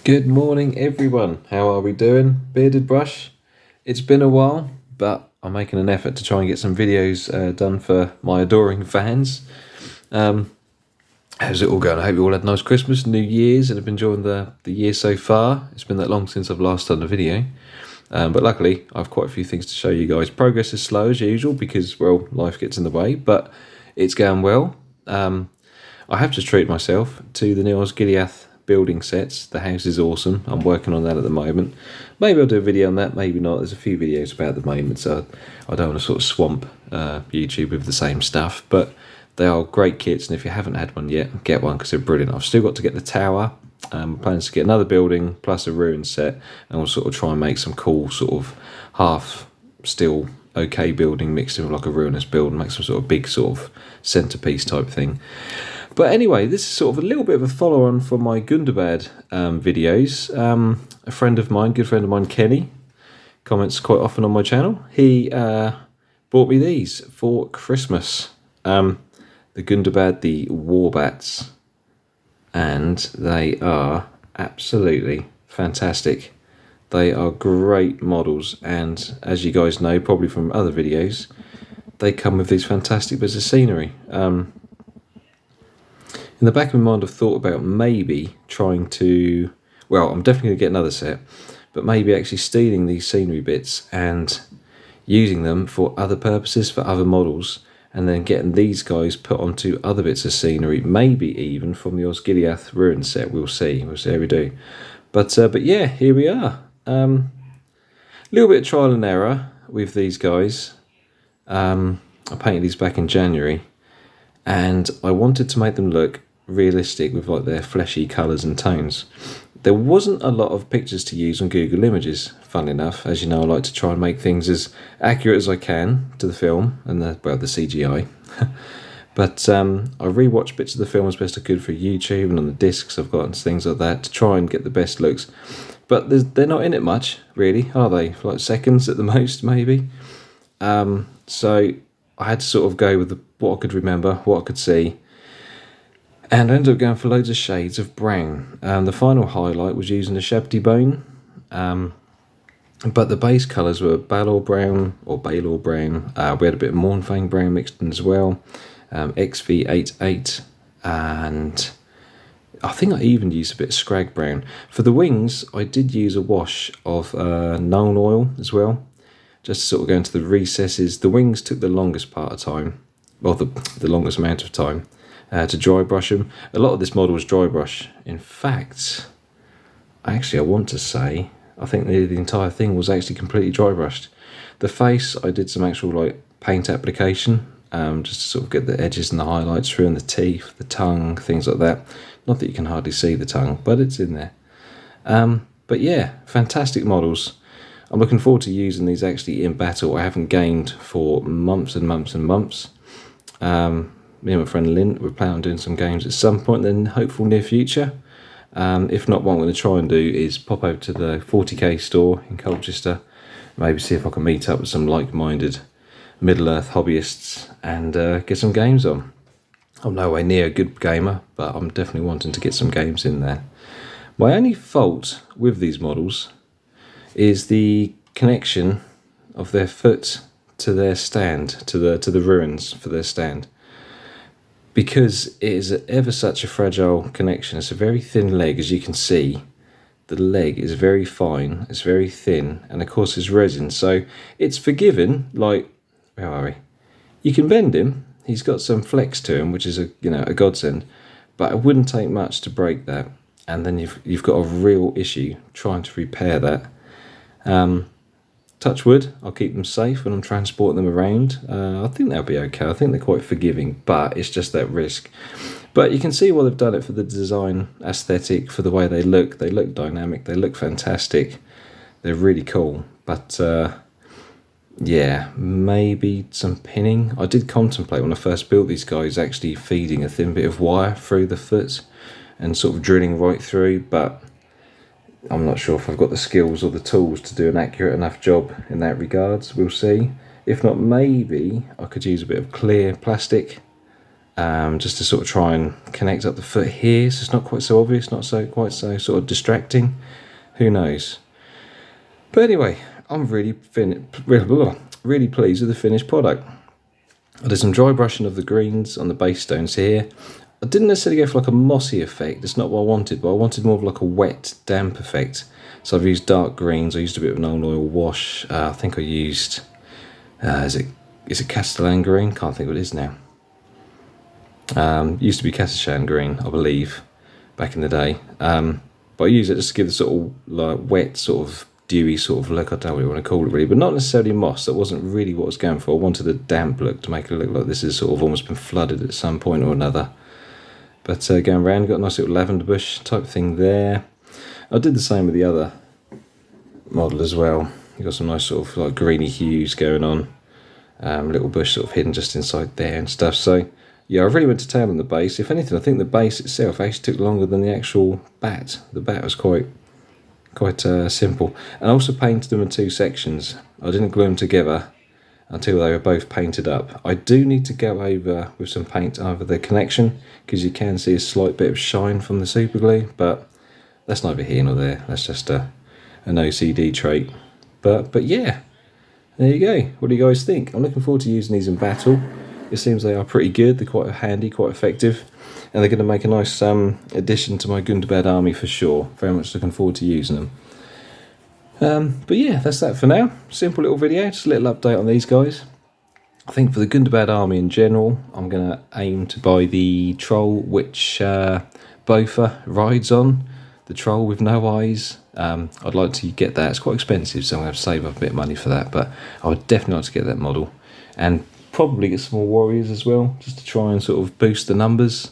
Good morning, everyone. How are we doing? Bearded Brush. It's been a while, but I'm making an effort to try and get some videos done for my adoring fans. How's it all going? I hope you all had a nice Christmas, New Year's, and have been enjoying the year so far. It's been that long since I've last done a video. But luckily, I've quite a few things to show you guys. Progress is slow as usual because, well, life gets in the way, but it's going well. I have just treated myself to the new Azogs Legion building sets. The house is awesome. I'm working on that at the moment. Maybe I'll do a video on that, maybe not. There's a few videos about the moment, so I don't want to sort of swamp YouTube with the same stuff. But they are great kits, and if you haven't had one yet, get one because they're brilliant. I've still got to get the tower. Plans to get another building plus a ruin set, and we'll sort of try and make some cool sort of half still okay building mixed in with like a ruinous build and make some sort of big sort of centerpiece type thing. But anyway, this is sort of a little bit of a follow-on from my Gundabad videos. A friend of mine, good friend of mine, Kenny, comments quite often on my channel. He bought me these for Christmas. The Gundabad WarBats. And they are absolutely fantastic. They are great models, and as you guys know, probably from other videos, they come with these fantastic bits of scenery. In the back of my mind, I've thought about maybe trying to, well, I'm definitely going to get another set, but maybe actually stealing these scenery bits and using them for other purposes, for other models, and then getting these guys put onto other bits of scenery, maybe even from the Azogs Legion ruin set. We'll see how we do. But yeah, here we are. A little bit of trial and error with these guys. I painted these back in January, and I wanted to make them look realistic with like their fleshy colours and tones. There wasn't a lot of pictures to use on Google Images, fun enough. As you know, I like to try and make things as accurate as I can to the film and the CGI. But I rewatched bits of the film as best I could for YouTube and on the discs I've got and things like that to try and get the best looks. But they're not in it much, really, are they? For like seconds at the most, maybe. So I had to sort of go with what I could remember, what I could see. And I ended up going for loads of shades of brown. The final highlight was using a Shabty bone. But the base colours were Balor brown or Balor brown. We had a bit of Mornfang brown mixed in as well. XV88. And I think I even used a bit of Scrag brown. For the wings, I did use a wash of Known oil as well. Just to sort of go into the recesses. The wings took the longest part of time. Well, the longest amount of time. To dry brush them. A lot of this model was dry brush. In fact, actually I want to say, I think the entire thing was actually completely dry brushed. The face, I did some actual like paint application, just to sort of get the edges and the highlights through, and the teeth, the tongue, things like that. Not that you can hardly see the tongue, but it's in there. But yeah, fantastic models. I'm looking forward to using these actually in battle. I haven't gamed for months and months and months. Me and my friend Lynn, we're planning on doing some games at some point in the hopeful near future. If not, what I'm going to try and do is pop over to the 40k store in Colchester, maybe see if I can meet up with some like-minded Middle-earth hobbyists and get some games on. I'm no way near a good gamer, but I'm definitely wanting to get some games in there. My only fault with these models is the connection of their foot to their stand, to the ruins for their stand. Because it is ever such a fragile connection. It's a very thin leg, as you can see. The leg is very fine, it's very thin, and of course it's resin, so it's forgiven. Like, where are we? You can bend him. He's got some flex to him, which is a godsend. But it wouldn't take much to break that, and then you've got a real issue trying to repair that. Touch wood, I'll keep them safe when I'm transporting them around. I think they'll be okay. I think they're quite forgiving, but it's just that risk. But you can see why they've done it for the design aesthetic, for the way they look. They look dynamic, they look fantastic. They're really cool. But yeah, maybe some pinning. I did contemplate when I first built these guys actually feeding a thin bit of wire through the foot and sort of drilling right through, but I'm not sure if I've got the skills or the tools to do an accurate enough job in that regards. We'll see. If not, maybe I could use a bit of clear plastic just to sort of try and connect up the foot here, so it's not quite so obvious, not quite so sort of distracting. Who knows? But anyway, I'm really pleased with the finished product. I did some dry brushing of the greens on the base stones here. I didn't necessarily go for like a mossy effect, it's not what I wanted, but I wanted more of like a wet, damp effect. So I've used dark greens, I used a bit of an old oil wash, I think I used, is it Castellan green? Can't think what it is now. Used to be Castellan green, I believe, back in the day. But I use it just to give the sort of like wet, sort of dewy sort of look. I don't know what you want to call it really, but not necessarily moss. That wasn't really what I was going for. I wanted a damp look to make it look like this has sort of almost been flooded at some point or another. But going around, got a nice little lavender bush type thing there. I did the same with the other model as well. You got some nice sort of like greeny hues going on. Little bush sort of hidden just inside there and stuff. So yeah, I really went to town on the base. If anything, I think the base itself actually took longer than the actual bat. The bat was quite simple. And I also painted them in two sections. I didn't glue them together until they were both painted up. I do need to go over with some paint over the connection, because you can see a slight bit of shine from the super glue, but that's neither here nor there. That's just an OCD trait. But yeah, there you go. What do you guys think? I'm looking forward to using these in battle. It seems they are pretty good. They're quite handy, quite effective, and they're going to make a nice addition to my Gundabad army for sure. Very much looking forward to using them. But yeah, that's that for now. Simple little video, just a little update on these guys. I think for the Gundabad army in general, I'm going to aim to buy the troll which Bofa rides on. The troll with no eyes. I'd like to get that. It's quite expensive, so I'm going to have to save up a bit of money for that, but I would definitely like to get that model. And probably get some more warriors as well, just to try and sort of boost the numbers.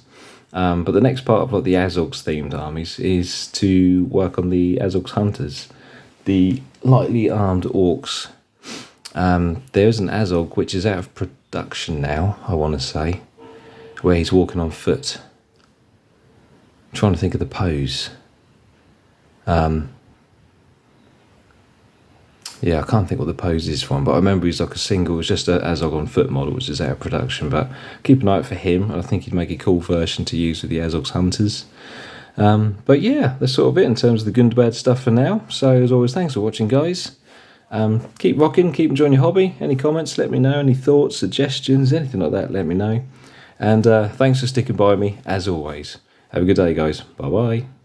But the next part of like the Azogs themed armies is to work on the Azogs hunters, the lightly armed orcs. There's an Azog which is out of production now, I want to say, where he's walking on foot. I'm trying to think of the pose. Yeah, I can't think what the pose is from, but I remember he's like a single, it's just an Azog on foot model, which is out of production, but keep an eye out for him. I think he'd make a cool version to use with the Azogs Hunters. But yeah, that's sort of it in terms of the Gundabad stuff for now. So as always, thanks for watching, guys. Keep rocking, keep enjoying your hobby. Any comments, let me know. Any thoughts, suggestions, anything like that, let me know. And thanks for sticking by me, as always. Have a good day, guys. Bye-bye.